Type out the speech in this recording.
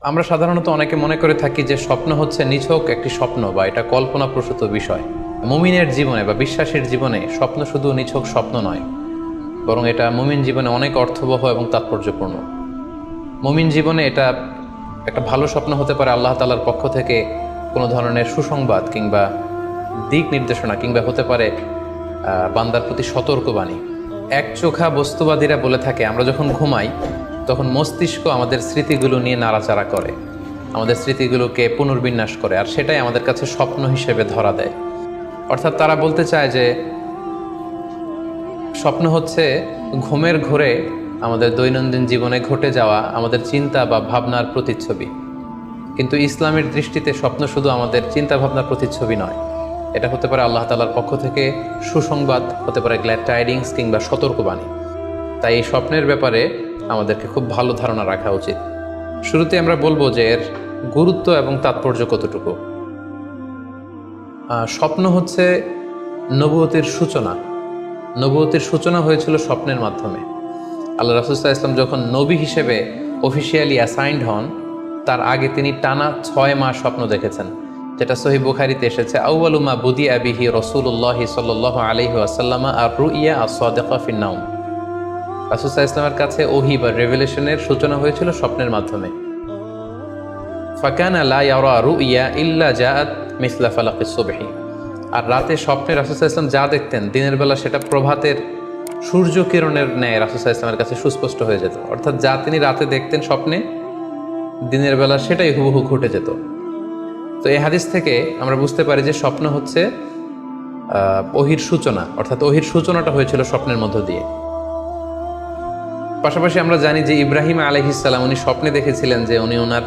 আমরা সাধারণত অনেকে মনে করে থাকি যে স্বপ্ন হচ্ছে নিছক একটি স্বপ্ন বা এটা কল্পনাপ্রসূত বিষয়। মুমিনের জীবনে বা বিশ্বাসের জীবনে স্বপ্ন শুধু নিছক স্বপ্ন নয়, বরং এটা মুমিন জীবনে অনেক অর্থবহ এবং তাৎপর্যপূর্ণ। মুমিন জীবনে এটা একটা ভালো স্বপ্ন হতে পারে আল্লাহ তাআলার পক্ষ থেকে কোনো ধরনের সুসংবাদ কিংবা দিক নির্দেশনা, কিংবা হতে পারে বান্দার প্রতি সতর্কবাণী। একচোখা বস্তুবাদীরা বলে থাকে আমরা যখন ঘুমাই তখন মস্তিষ্ক আমাদের স্মৃতিগুলো নিয়ে নাড়াচাড়া করে, আমাদের স্মৃতিগুলোকে পুনর্বিন্যাস করে, আর সেটাই আমাদের কাছে স্বপ্ন হিসেবে ধরা দেয়। অর্থাৎ তারা বলতে চায় যে স্বপ্ন হচ্ছে ঘুমের ঘোরে আমাদের দৈনন্দিন জীবনে ঘটে যাওয়া আমাদের চিন্তা বা ভাবনার প্রতিচ্ছবি। কিন্তু ইসলামের দৃষ্টিতে স্বপ্ন শুধু আমাদের চিন্তা ভাবনার প্রতিচ্ছবি নয়, এটা হতে পারে আল্লাহ তাআলার পক্ষ থেকে সুসংবাদ, হতে পারে গ্ল্যাড টাইডিংস কিংবা সতর্কবাণী। তাই এই স্বপ্নের ব্যাপারে আমাদেরকে খুব ভালো ধারণা রাখা উচিত। শুরুতে আমরা বলবো যে এর গুরুত্ব এবং তাৎপর্য কতটুকু। স্বপ্ন হচ্ছে নবুয়তের সূচনা। নবুয়তের সূচনা হয়েছিল স্বপ্নের মাধ্যমে। আল্লাহ রাসূল সাল্লাল্লাহু আলাইহি ওয়াসাল্লাম যখন নবী হিসেবে অফিসিয়ালি অ্যাসাইন্ড হন, তার আগে তিনি টানা 6 মাস স্বপ্ন দেখেছেন, যেটা সহিহ বুখারীতে এসেছে, আউয়ালু মা বুদিআ বিহি রাসূলুল্লাহ সাল্লাল্লাহু আলাইহি ওয়াসাল্লাম আর রুইয়া আস-সাদিকা ফিন নাওম। রাসূল সাল্লাল্লাহু আলাইহি ওয়াসাল্লামের কাছে ওহী বা রেভেলেশনের সূচনা হয়েছিল স্বপ্নের মাধ্যমে। ফাকানা লা ইয়ারা রুইয়া ইল্লা জাআত মিসলা ফালাকিস সুবহি। আর রাতে স্বপ্নে রাসূল সাল্লাল্লাহু আলাইহি ওয়াসাল্লাম যা দেখতেন, দিনের বেলা সেটা প্রভাতের সূর্য কিরণের ন্যায় রাসূল সাল্লাল্লাহু আলাইহি ওয়াসাল্লামের কাছে সুস্পষ্ট হয়ে যেত। অর্থাৎ যা তিনি রাতে দেখতেন স্বপ্নে, দিনের বেলা সেটাই হুবহু ঘটে যেত। তো এই হাদিস থেকে আমরা বুঝতে পারি যে স্বপ্ন হচ্ছে ওহীর সূচনা, অর্থাৎ ওহীর সূচনাটা হয়েছিল স্বপ্নের মধ্য দিয়ে। পাশাপাশি আমরা জানি যে ইব্রাহিম আলাইহিস সালাম উনি স্বপ্নে দেখেছিলেন যে উনি ওনার